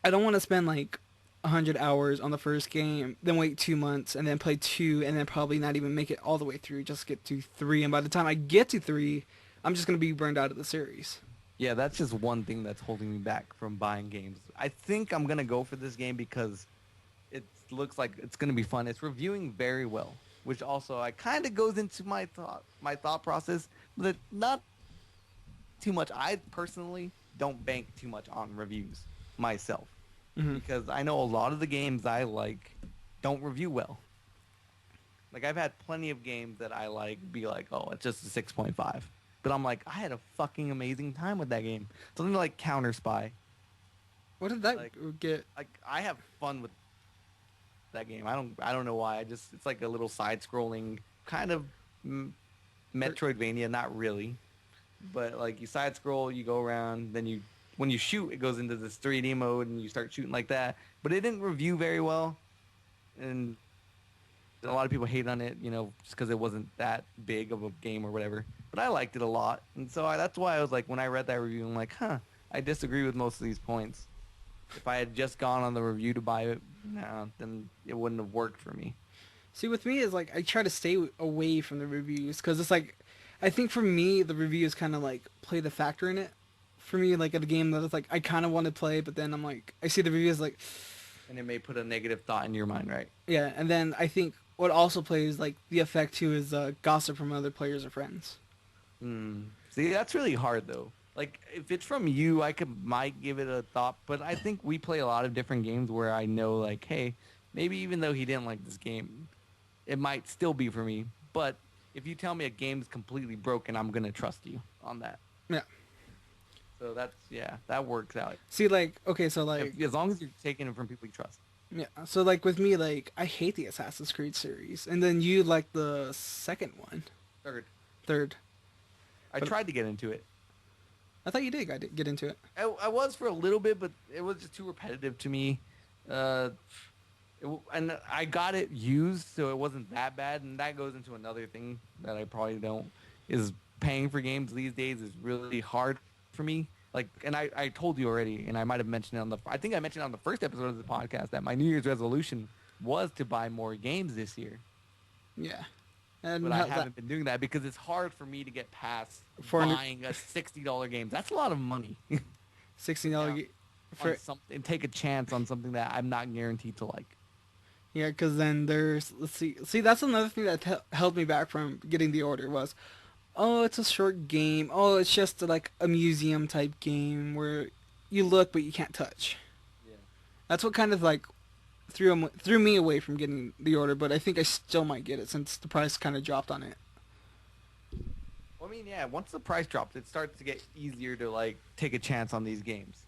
B: I don't want to spend, like, 100 hours on the first game, then wait 2 months, and then play 2, and then probably not even make it all the way through, just get to 3. And by the time I get to 3, I'm just going to be burned out of the series.
A: Yeah, that's just one thing that's holding me back from buying games. I think I'm going to go for this game because it looks like it's going to be fun. It's reviewing very well, which also I kind of goes into my thought process, but not too much. I personally don't bank too much on reviews myself because I know a lot of the games I like don't review well. Like, I've had plenty of games that I like be like, oh, it's just a 6.5. But I'm like, I had a fucking amazing time with that game. Something like Counter Spy.
B: What did that
A: Like-
B: get?
A: Like, I have fun with that game. I don't know why. It's like a little side-scrolling kind of Metroidvania. Not really, but like you side-scroll, you go around, then when you shoot, it goes into this 3D mode, and you start shooting like that. But it didn't review very well, and a lot of people hate on it, just because it wasn't that big of a game or whatever. But I liked it a lot, and so that's why I was like, when I read that review, I'm like, I disagree with most of these points. If I had just gone on the review to buy it, then it wouldn't have worked for me.
B: See, with me is like I try to stay away from the reviews because it's like, I think for me the reviews kind of like play the factor in it. For me, like at a game that it's like I kind of want to play, but then I'm like I see the reviews like,
A: And it may put a negative thought in your mind, right?
B: yeah, and then I think what also plays like the effect too is gossip from other players or friends.
A: See, that's really hard though. Like, if it's from you, might give it a thought, but I think we play a lot of different games where I know, like, hey, maybe even though he didn't like this game, it might still be for me. But if you tell me a game's completely broken, I'm gonna trust you on that.
B: Yeah.
A: So that works out.
B: See, like, okay, so like,
A: As long as you're taking it from people you trust.
B: yeah, so like with me, like, I hate the Assassin's Creed series, and then you like the second one,
A: Third,
B: third.
A: I
B: But
A: tried to get into it.
B: I thought you did. I did get into it.
A: I was for a little bit, but it was just too repetitive to me. Uh, and I got it used, so it wasn't that bad. And that goes into another thing that I probably don't is paying for games these days is really hard for me. Like, and I told you already, and I might have mentioned it I think I mentioned on the first episode of the podcast that my New Year's resolution was to buy more games this year.
B: Yeah, and
A: But I haven't been doing that because it's hard for me to get past buying a $60 game. That's a lot of money.
B: $16
A: For something, take a chance on something that I'm not guaranteed to like.
B: Yeah, because then there's let's see that's another thing that held me back from getting the order was, oh, it's a short game. Oh, it's just like a museum type game where you look but you can't touch.
A: Yeah.
B: That's what kind of like threw me away from getting the order, but I think I still might get it since the price kind of dropped on it.
A: Well, I mean, yeah, once the price drops, it starts to get easier to like take a chance on these games.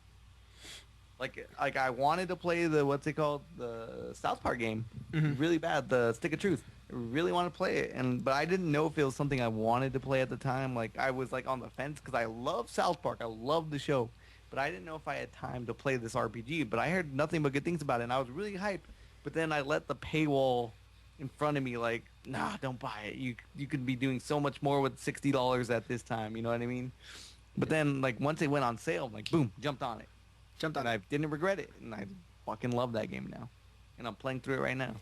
A: Like I wanted to play what's it called, the South Park game, really bad, the Stick of Truth. I really want to play it, but I didn't know if it was something I wanted to play at the time. Like I was like on the fence because I love South Park, I love the show, but I didn't know if I had time to play this RPG. But I heard nothing but good things about it, and I was really hyped. But then I let the paywall in front of me, like, nah, don't buy it. You could be doing so much more with $60 at this time. You know what I mean? But then like once it went on sale, I'm like, boom, jumped on it. And I didn't regret it, and I fucking love that game now, and I'm playing through it right now.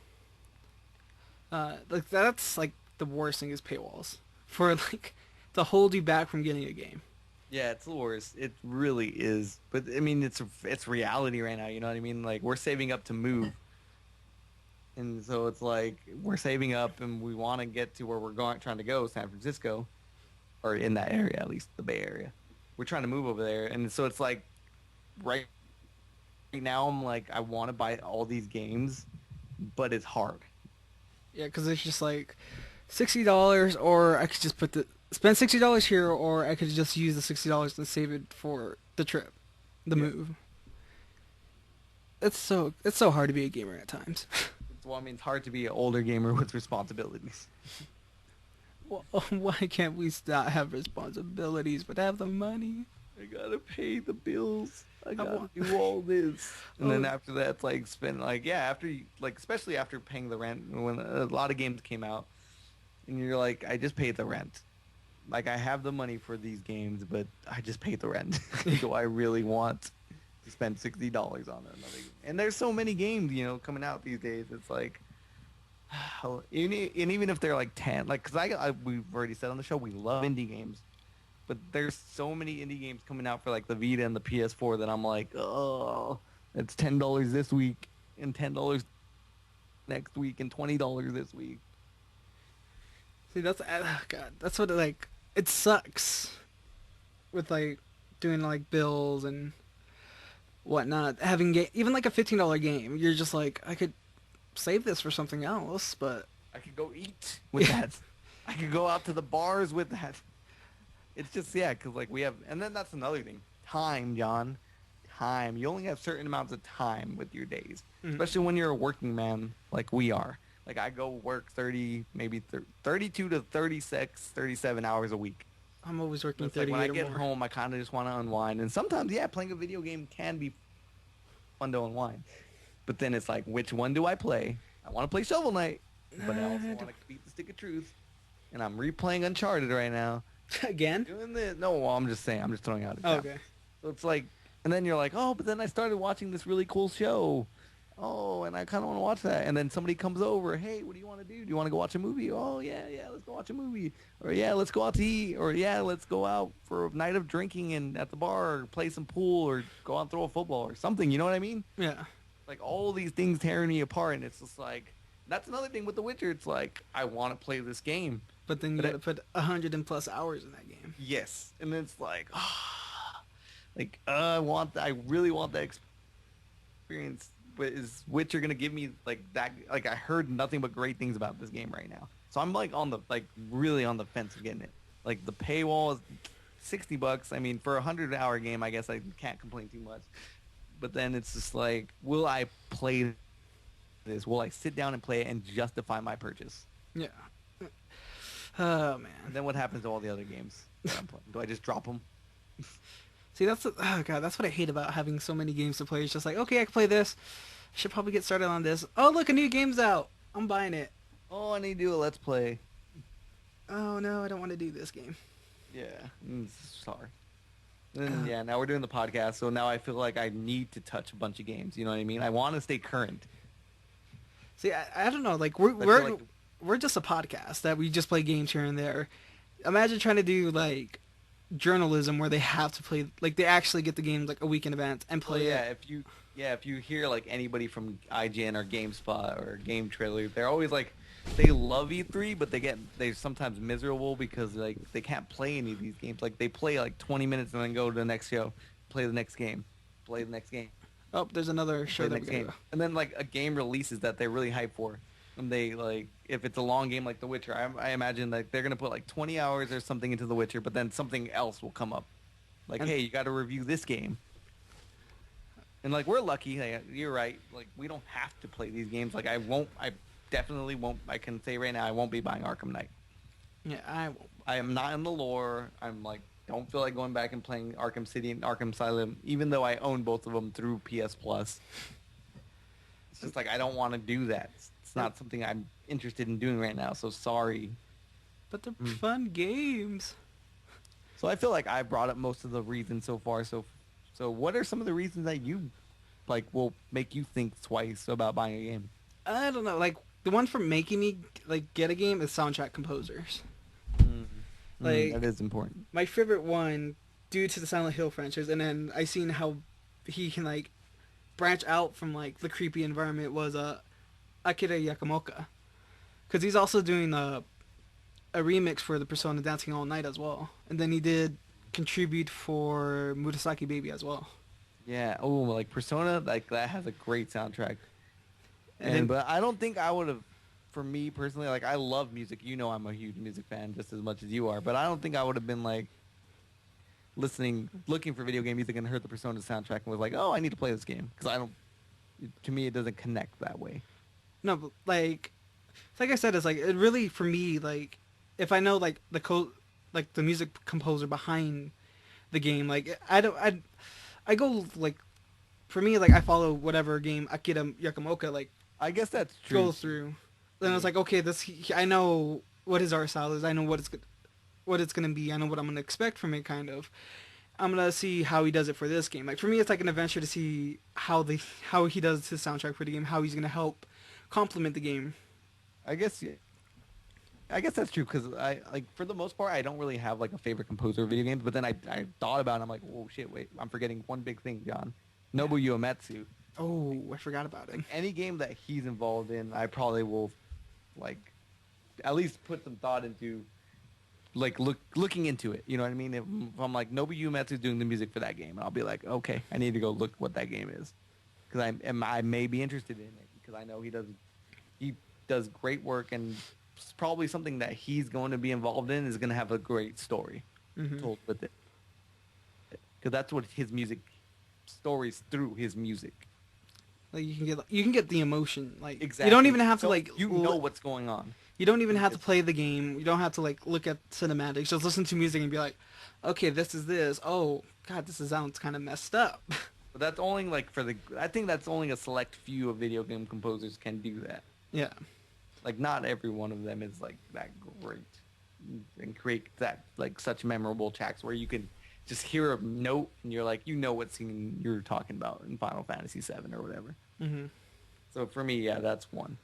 B: Like that's like the worst thing is paywalls for like to hold you back from getting a game.
A: Yeah, it's the worst. It really is. But I mean, it's reality right now. You know what I mean? Like we're saving up to move, and so it's like we're saving up, and we want to get to where trying to go, San Francisco, or in that area at least, the Bay Area. We're trying to move over there, and so it's like. Right now, I'm like, I want to buy all these games, but it's hard.
B: Yeah, because it's just like $60, or I could just spend $60 here, or I could just use the $60 to save it for the trip, the move. It's so hard to be a gamer at times.
A: Well, I mean, it's hard to be an older gamer with responsibilities.
B: Well, why can't we not have responsibilities but have the money?
A: I gotta pay the bills. I gotta do all this. And then after that, it's like spend after you, like, especially after paying the rent, when a lot of games came out, and you're like, I just paid the rent. Like, I have the money for these games, but I just paid the rent. Do I really want to spend $60 on another game? And there's so many games, coming out these days. It's like, and even if they're like 10, like, because we've already said on the show, we love indie games. But there's so many indie games coming out for like the Vita and the PS4 that I'm like, oh, it's $10 this week and $10 next week and $20 this week.
B: See, that's God. That's what it sucks with like doing like bills and whatnot. Having even like a $15 game, you're just like, I could save this for something else, but
A: I could go eat with that. I could go out to the bars with that. It's just, because like we have, and then that's another thing. Time, John. Time. You only have certain amounts of time with your days, especially when you're a working man like we are. Like I go work 30, maybe 32 to 36, 37 hours a week.
B: I'm always working
A: 30
B: like
A: when I get home, I kind of just want to unwind. And sometimes, playing a video game can be fun to unwind. But then it's like, which one do I play? I want to play Shovel Knight, but I also want to beat the Stick of Truth. And I'm replaying Uncharted right now.
B: Again?
A: Doing this? No, well, I'm just saying. I'm just throwing out.
B: Okay.
A: So it's like, and then you're like, oh, but then I started watching this really cool show. Oh, and I kind of want to watch that. And then somebody comes over. Hey, what do you want to do? Do you want to go watch a movie? Oh, yeah, let's go watch a movie. Or yeah, let's go out to eat. Or yeah, let's go out for a night of drinking and at the bar, or play some pool, or go out and throw a football or something. You know what I mean?
B: Yeah.
A: Like all these things tearing me apart, and it's just like, That's another thing with The Witcher. It's like I want to play this game,
B: But then you
A: but
B: gotta put 100 and plus hours in that game.
A: yes, and then it's like, like I want, I really want that experience. But is Witcher gonna give me like that? Like I heard nothing but great things about this game right now, so I'm like on the like really on the fence of getting it. Like the paywall is $60. I mean, for a 100-hour game, I guess I can't complain too much. But then it's just like, will I play this? Will I sit down and play it and justify my purchase?
B: Yeah. Oh
A: And
B: man.
A: then what happens to all the other games that I'm playing? Do I just drop them?
B: See, oh god, that's what I hate about having so many games to play. It's just like, okay, I can play this. I should probably get started on this. Oh look, a new game's out. I'm buying it.
A: Oh, I need to do a let's play.
B: Oh no, I don't want to do this game.
A: Yeah, sorry. And then, yeah, now we're doing the podcast, so now I feel like I need to touch a bunch of games. You know what I mean? I want to stay current.
B: See, I don't know. Like
A: I feel like
B: we're just a podcast that we just play games here and there. Imagine trying to do like journalism where they have to play, like they actually get the games like a week in advance and play
A: yeah,
B: it.
A: if you hear like anybody from IGN or GameSpot or Game Trailer, they're always like they love E3, but they're sometimes miserable because like they can't play any of these games. Like they play like 20 minutes and then go to the next show, play the next game, play the next game,
B: Oh, there's another show
A: play the
B: that
A: next
B: we gotta
A: game,
B: go.
A: and then like a game releases that they're really hyped for, and they like if it's a long game like The Witcher, I imagine like they're gonna put like 20 hours or something into The Witcher, but then something else will come up, like
B: And-
A: hey, you got to review this game. And like we're lucky, like, you're right. Like we don't have to play these games. Like I definitely won't. I can say right now, I won't be buying Arkham Knight.
B: Yeah, I won't.
A: I am not in the lore. I'm like don't feel like going back and playing Arkham City and Arkham Asylum, even though I own both of them through PS Plus. It's just like I don't want to do that. It's not something I'm interested in doing right now. So sorry.
B: But they're fun games.
A: So I feel like I brought up most of the reasons so far. So what are some of the reasons that you like will make you think twice about buying a game?
B: I don't know. Like the one for making me like get a game is soundtrack composers. Like
A: that is important.
B: my favorite one, due to the Silent Hill franchise, and then I seen how he can like branch out from like the creepy environment was Akira Yakamoka, because he's also doing a remix for the Persona Dancing All Night as well, and then he did contribute for Murasaki Baby as well.
A: Yeah. Oh, like Persona, like that has a great soundtrack.
B: And then,
A: But I don't think I would have. For me personally, like I love music. You know, I'm a huge music fan just as much as you are. But I don't think I would have been like looking for video game music and heard the Persona soundtrack and was like, oh, I need to play this game because I don't. To me, it doesn't connect that way.
B: no, but like I said, it's like it really for me like if I know like like the music composer behind the game, like I go like for me like I follow whatever game Akira Yakamoka like
A: I guess that's true.
B: goes through. Then I was like, okay, I know what his art style is. I know what it's gonna be. I know what I'm gonna expect from it. Kind of. I'm gonna see how he does it for this game. Like for me, it's like an adventure to see how he does his soundtrack for the game. How he's gonna help complement the game.
A: I guess that's true because I like for the most part I don't really have like a favorite composer of video games. But then I thought about it. I'm like, oh shit, wait, I'm forgetting one big thing, John. Nobuo Uematsu.
B: Oh, I forgot about him.
A: Any game that he's involved in, I probably will, like, at least put some thought into, like, looking into it. You know what I mean? If I'm like, Nobuo Uematsu's doing the music for that game, and I'll be like, okay, I need to go look what that game is. Because I may be interested in it, because I know he does great work, and it's probably something that he's going to be involved in is going to have a great story told with it. Because that's what his music, stories through his music.
B: Like you can get the emotion. Like
A: Exactly.
B: you don't even have to like
A: you know what's going on.
B: You don't even have to play the game. You don't have to like look at cinematics. Just listen to music and be like, okay, this is this. Oh god, this sounds kind of messed up.
A: But that's only like I think that's only a select few of video game composers can do that.
B: Yeah.
A: Like not every one of them is like that great and create that like such memorable tracks where you can just hear a note and you're like, you know what scene you're talking about in Final Fantasy VII or whatever.
B: Mm-hmm.
A: So for me, yeah, that's one.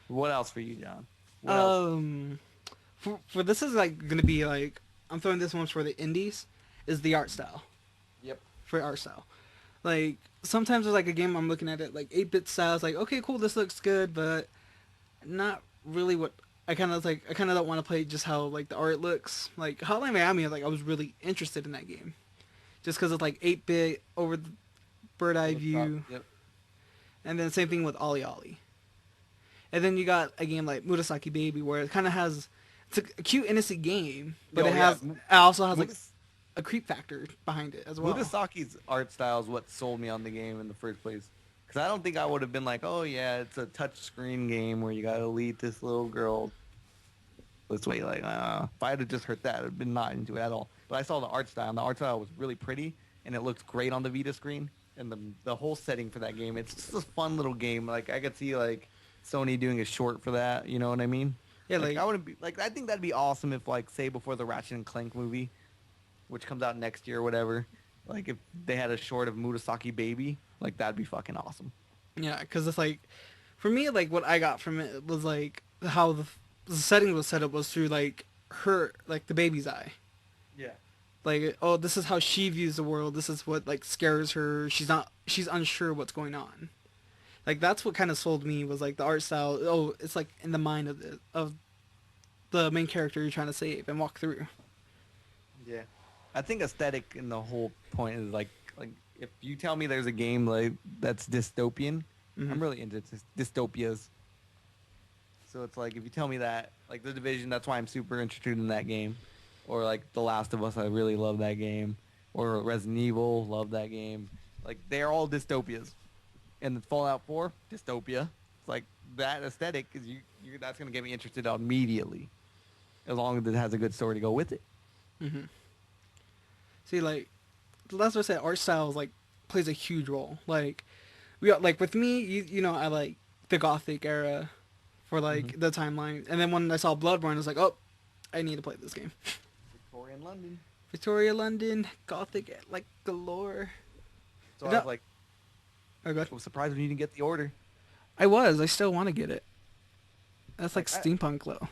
A: What else for you, John? What else?
B: For this is like gonna be like I'm throwing this one for the indies is the art style.
A: Yep.
B: For art style, like sometimes there's like a game I'm looking at it like 8-bit style. It's like okay, cool, this looks good, but not really what I kind of like. I kind of don't want to play just how like the art looks. Like Hotline Miami, like I was really interested in that game, just because it's like 8-bit over the bird eye
A: Over the top.
B: view,
A: Yep.
B: and then same thing with Ollie Ollie. And then you got a game like Murasaki Baby, where it kind of has it's a cute innocent game, but
A: Oh
B: it
A: yeah.
B: has it also has like
A: Mudas-
B: a creep factor behind it as well.
A: Murasaki's art style is what sold me on the game in the first place. Because I don't think I would have been like, oh yeah, it's a touch screen game where you gotta lead this little girl this way. Like, if I had just heard that, I'd been not into it at all. But I saw the art style, and the art style was really pretty, and it looked great on the Vita screen. And the whole setting for that game, it's just a fun little game. Like I could see like Sony doing a short for that. You know what I mean?
B: Yeah,
A: Like
B: like
A: I wouldn't be like I think that'd be awesome if like say before the Ratchet and Clank movie, which comes out next year or whatever, like if they had a short of Murasaki Baby, like that'd be fucking awesome.
B: yeah, because it's like for me, like what I got from it was like how the setting was set up was through like her like the baby's eye.
A: Yeah.
B: Like, oh, this is how she views the world. This is what like scares her. She's unsure what's going on. Like that's what kind of sold me was like the art style. Oh, it's like in the mind of the main character you're trying to save and walk through.
A: Yeah. I think aesthetic in the whole point is like if you tell me there's a game like that's dystopian,
B: Mhm.
A: I'm really into dystopias. So it's like if you tell me that like The Division, that's why I'm super interested in that game, or like The Last of Us, I really love that game, or Resident Evil, love that game. Like they're all dystopias, and the Fallout 4 dystopia. It's like that aesthetic is you that's gonna get me interested immediately, as long as it has a good story to go with it.
B: Mhm. See, like that's what I said. Art style like plays a huge role. Like we got like with me, you know, I like the Gothic era for like the timeline, and then when I saw Bloodborne, I was like, oh, I need to play this game.
A: Victorian London.
B: Victoria, London, Gothic like galore.
A: So I
B: No-
A: was like,
B: Oh, God.
A: I was surprised when you didn't get the order.
B: I still want to get it. That's like
A: Like,
B: steampunk though.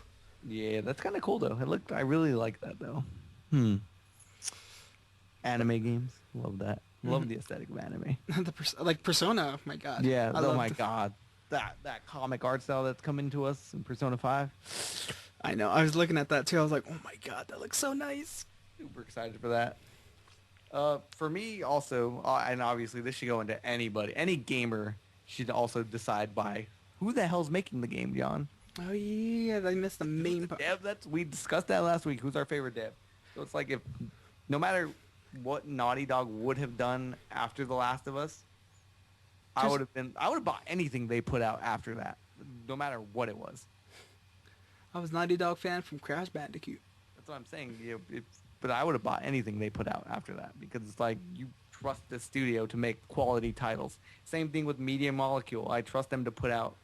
A: Yeah, that's kind of cool though. I really like that though. Anime games, love that. Love the aesthetic of anime.
B: Like Persona, my God.
A: Yeah.
B: I
A: Oh
B: love
A: my god, that comic art style that's coming to us in Persona 5.
B: I know. I was looking at that too. I was like, oh my God, that looks so nice.
A: Super excited for that. For me also, and obviously this should go into anybody. Any gamer should also decide by who the hell's making the game, John.
B: Oh yeah, I missed the
A: Who's
B: main
A: the
B: part.
A: dev? We discussed that last week. Who's our favorite dev? So it's like if no matter what Naughty Dog would have done after The Last of Us, I
B: Just-
A: would have bought anything they put out after that, no matter what it was.
B: I was Naughty Dog fan from Crash Bandicoot.
A: That's what I'm saying. But I would have bought anything they put out after that because it's like you trust the studio to make quality titles. Same thing with Media Molecule. I trust them to put out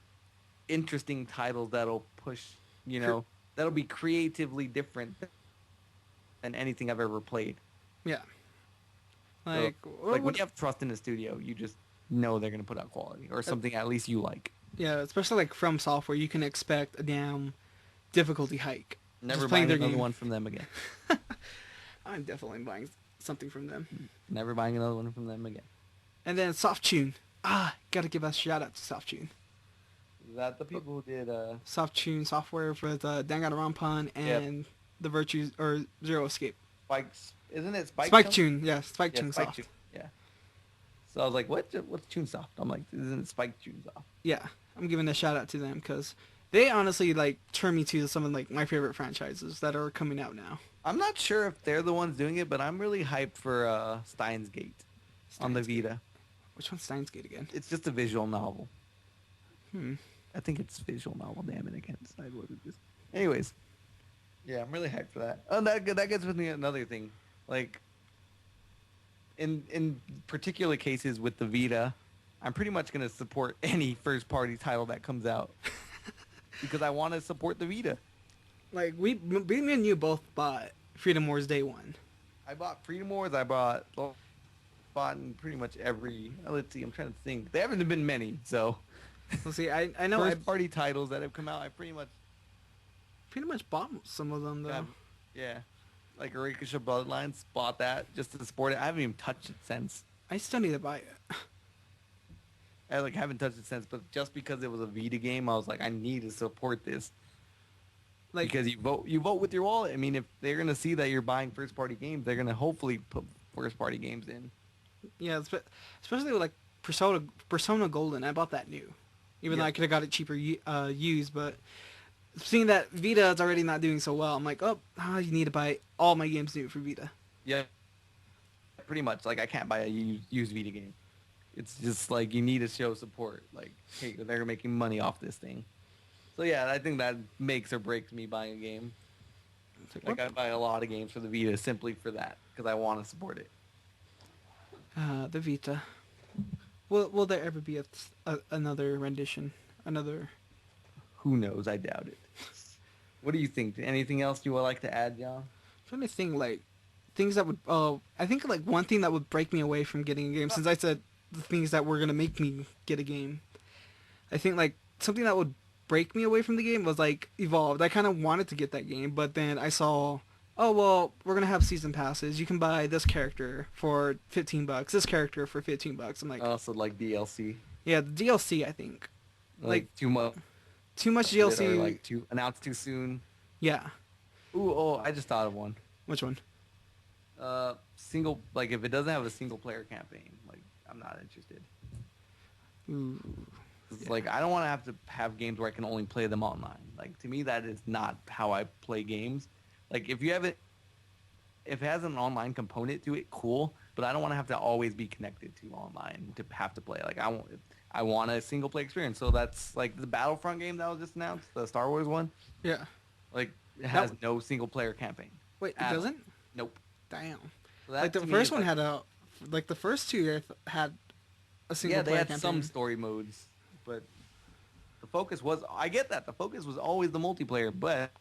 A: interesting titles that'll push, that'll be creatively different than anything I've ever played.
B: Yeah.
A: So,
B: Like,
A: like when you have trust in the studio, you just know they're gonna put out quality or something at least you like.
B: yeah, especially like from software, you can expect a damn difficulty hike.
A: Never
B: Just
A: buying
B: playing their
A: another
B: game.
A: one from them again.
B: I'm definitely buying something from them.
A: Never buying another one from them again.
B: And then Soft Tune. Gotta give a shout out to Soft Tune.
A: Is that the people who did?
B: Soft Tune software for the Danganronpan and the Virtues or Zero Escape.
A: Spikes? Isn't it Spike?
B: Spike Tune, yeah, Spike
A: Yeah,
B: Tune
A: Spike
B: Soft.
A: Tune. Yeah. So I was like, what's TuneSoft? I'm like, isn't it Spike TuneSoft?
B: Yeah, I'm giving a shout out to them because they honestly like turn me to some of like my favorite franchises that are coming out now.
A: I'm not sure if they're the ones doing it, but I'm really hyped for Steins Gate on the
B: Steins Gate.
A: Vita.
B: Which one's Steins Gate again?
A: It's just a visual novel.
B: Hmm.
A: I think it's visual novel. Damn it, I can't decide what it is. Anyways, yeah, I'm really hyped for that. Oh, that gets with me another thing. Like, in particular cases with the Vita, I'm pretty much gonna support any first party title that comes out because I want to support the Vita.
B: Like me and you both bought Freedom Wars Day One.
A: I bought Freedom Wars. I bought in pretty much every. Let's see. I'm trying to think. There haven't been many, so
B: So see, I know I
A: first party titles that have come out. I pretty much
B: bought some of them though.
A: have, yeah, like Ricochet Bloodlines. Bought that just to support it. I haven't even touched it since.
B: I still need to buy it.
A: I like haven't touched it since, but just because it was a Vita game, I was like, I need to support this
B: Like,
A: because you vote with your wallet. I mean, if they're gonna see that you're buying first party games, they're gonna hopefully put first party games in.
B: yeah, especially with like Persona Golden. I bought that new, even though
A: Yep.
B: I could have got it cheaper used. But seeing that Vita is already not doing so well, I'm like, oh, you need to buy all my games new for Vita.
A: Yeah, pretty much. Like I can't buy a used Vita game. It's just like you need to show support. Like, hey, they're making money off this thing. So yeah, I think that makes or breaks me buying a game.
B: It's
A: Like I buy a lot of games for the Vita simply for that because I want to support it.
B: the Vita. Will there ever be another rendition? Another?
A: Who knows? I doubt it. What do you think? Anything else you would like to add, John?
B: I'm trying to think like things that would. Oh, I think like one thing that would break me away from getting a game, since I said the things that were gonna make me get a game. I think like something that would break me away from the game was like Evolved. I kind of wanted to get that game, but then I saw, oh well, we're gonna have season passes. You can buy this character for $15, this character for $15. I'm like,
A: Also, like DLC,
B: yeah, the DLC. I think
A: like too much.
B: too much DLC.
A: Or like too announced too soon.
B: Yeah.
A: Ooh, oh, I just thought of one.
B: Which one?
A: Single, like if it doesn't have a single player campaign, like I'm not interested.
B: Ooh.
A: It's like I don't want to have games where I can only play them online. Like to me, that is not how I play games. Like if it has an online component to it, cool. But I don't want to have to always be connected to online to have to play. Like I want a single play experience. So that's like the Battlefront game that was just announced, the Star Wars one.
B: Yeah.
A: Like it has no single player campaign.
B: Wait, it
A: at all.
B: doesn't?
A: Nope.
B: Damn.
A: So that
B: Like the
A: to me
B: first
A: is
B: one
A: like-
B: had a, like the first two had a single
A: Yeah, they
B: player
A: had
B: campaign.
A: some story modes, but the focus was, I get that, the focus was always the multiplayer, but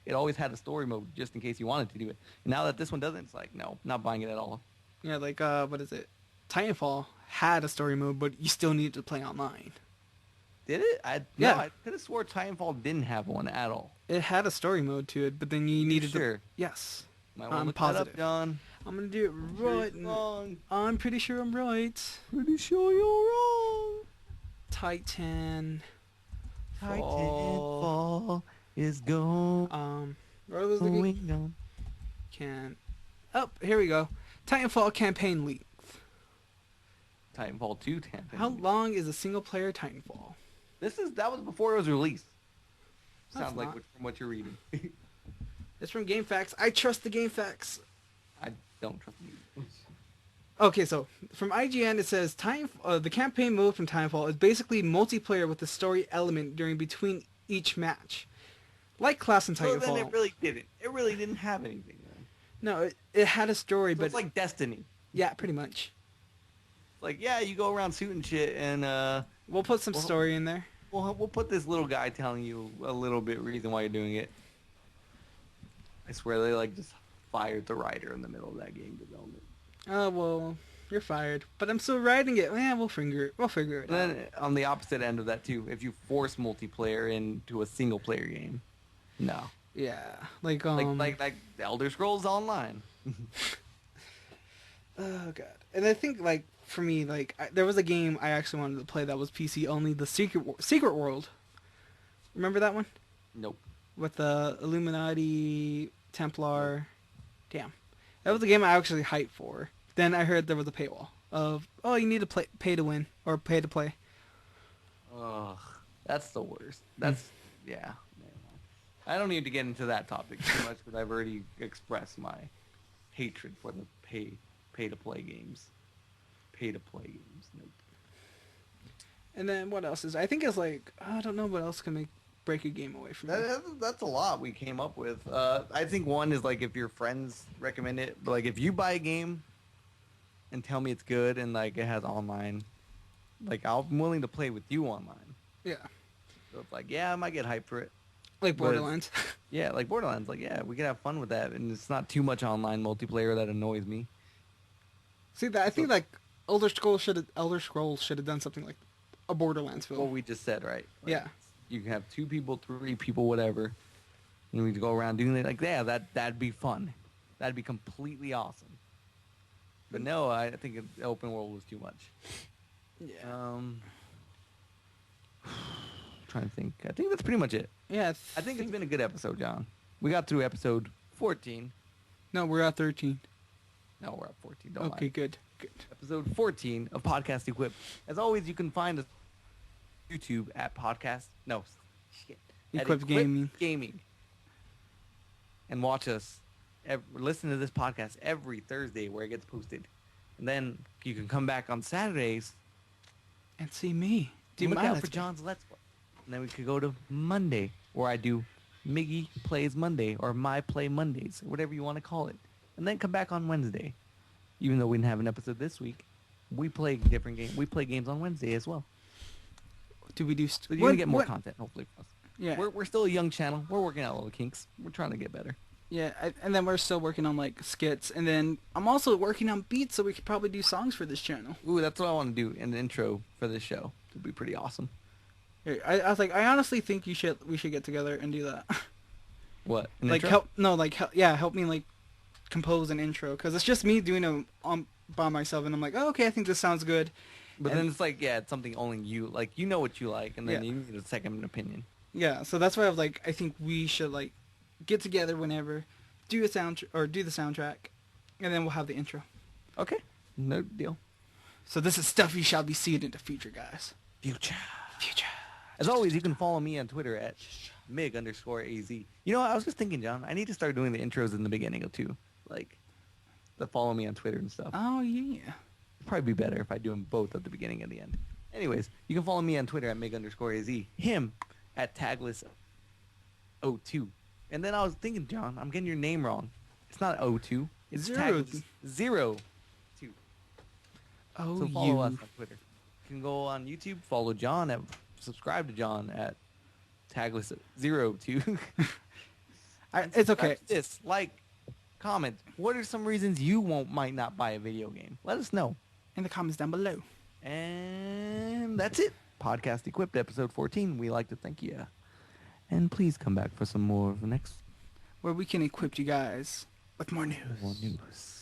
A: it always had a story mode just in case you wanted to do it. And now that this one doesn't, it's like, no, not buying it at all.
B: Yeah, like what is it? Titanfall had a story mode, but you still needed to play online.
A: Did it?
B: Yeah.
A: No, I could have swore Titanfall didn't have one at all.
B: It had a story mode to it, but then you needed
A: sure?
B: to. Yes.
A: Might wanna
B: I'm
A: look that up,
B: positive.
A: John.
B: I'm gonna do it right.
A: Wrong.
B: I'm pretty sure I'm right.
A: Pretty sure you're wrong.
B: Titan.
A: Titanfall is going
B: Where was the game?
A: on.
B: Can. Oh, here we go. Titanfall campaign length.
A: Titanfall 2 campaign.
B: How long is a single player Titanfall?
A: That was before it was released.
B: That's
A: Sounds like
B: not.
A: from what you're reading.
B: It's from GameFAQs. I trust the GameFAQs.
A: I don't trust you.
B: Okay, so from IGN it says the campaign mode from Titanfall is basically multiplayer with a story element during between each match, like Class in
A: So
B: Titanfall.
A: then it really didn't. It really didn't have anything. Then.
B: No, it had a story,
A: So
B: but
A: it's like Destiny.
B: yeah, pretty much.
A: Like yeah, you go around shooting shit, and
B: We'll put some
A: Well-
B: story in there.
A: we'll put this little guy telling you a little bit reason why you're doing it. I swear they like just fired the writer in the middle of that game development.
B: Oh well, you're fired, but I'm still writing it. Yeah, we'll figure it out.
A: And then on the opposite end of that too, if you force multiplayer into a single player game, no.
B: Yeah, like
A: Like Elder Scrolls Online.
B: Oh god. And I think like for me, like there was a game I actually wanted to play that was PC only, the Secret World. Remember that one
A: Nope.
B: with the Illuminati Templar? Damn, that was a game I actually hyped for. Then I heard there was a paywall of you need to pay to win or pay to play.
A: Ugh, that's the worst. That's yeah. Never mind. I don't need to get into that topic too much because I've already expressed my hatred for the pay to play games. Pay to play games. Nope.
B: And then what else is? I think it's like I don't know what else can break a game away from me.
A: That's a lot we came up with. I think one is like if your friends recommend it, but like if you buy a game and tell me it's good and like it has online, like I'm willing to play with you online.
B: Yeah,
A: So it's like yeah, I might get hyped for it.
B: like
A: But-
B: Borderlands.
A: Yeah, like Borderlands, like yeah, we can have fun with that, and it's not too much online multiplayer that annoys me.
B: See that? I think like Elder Scrolls should have done something like a Borderlands film.
A: What we just said, right? Like,
B: Yeah.
A: You can have 2 people, 3 people, whatever, and we go around doing it. Like yeah, that'd be fun. That'd be completely awesome. But no, I think the open world was too much.
B: Yeah.
A: Trying to think. I think that's pretty much it.
B: Yeah.
A: I think it's been a good episode, John. We got through episode 14.
B: No, we're at 13.
A: No, we're at 14. Don't
B: Okay,
A: lie.
B: good. Good.
A: Episode 14 of Podcast Equipped. As always, you can find us on YouTube at podcast. No, shit. At
B: Equipped Gaming.
A: Gaming. And watch us. Listen to this podcast every Thursday where it gets posted. And then you can come back on Saturdays.
B: And see me. Do
A: Look
B: my
A: out
B: Let's
A: for
B: Play.
A: John's Let's Play. And then we could go to Monday, where I do Miggy Plays Monday, or My Play Mondays, or whatever you want to call it. And then come back on Wednesday. Even though we didn't have an episode this week, we play different games. We play games on Wednesday as well.
B: Do we do...
A: So you're going to get more content, hopefully, from us.
B: Yeah.
A: We're still a young channel. We're working out all the kinks. We're trying to get better.
B: Yeah, and then we're still working on, like, skits. And then I'm also working on beats, so we could probably do songs for this channel.
A: Ooh, that's what I want to do in the intro for this show. It would be pretty awesome.
B: I was like, I honestly think we should get together and do that.
A: What? An
B: Like,
A: intro?
B: help me, like, compose an intro. Because it's just me doing it by myself, and I'm like, oh, okay, I think this sounds good.
A: But then it's like, yeah, it's something only you, like, you know what you like, and then
B: Yeah.
A: you need a second opinion.
B: Yeah, so that's why I was like, I think we should, like, get together whenever, do the soundtrack, and then we'll have the intro.
A: Okay. No deal.
B: So this is stuff you shall be seeing in the future, guys.
A: Future.
B: Future.
A: As always, you can follow me on Twitter at Mig_AZ. You know, I was just thinking, John, I need to start doing the intros in the beginning too. Like, the follow me on Twitter and stuff.
B: Oh, yeah.
A: It'd probably be better if I do them both at the beginning and the end. Anyways, you can follow me on Twitter at Mig_AZ. Him at Tagless02. And then I was thinking, John, I'm getting your name wrong. It's not 02. It's
B: Zero.
A: Tagless02.
B: Oh,
A: So follow us on Twitter. You can go on YouTube, follow John subscribe to John at Tagless02.
B: It's okay.
A: This, like, comment. What are some reasons you might not buy a video game? Let us know.
B: In the comments down below.
A: And that's it. Podcast Equipped, episode 14. We like to thank you. And please come back for some more of the next
B: Where we can equip you guys with more news.
A: news.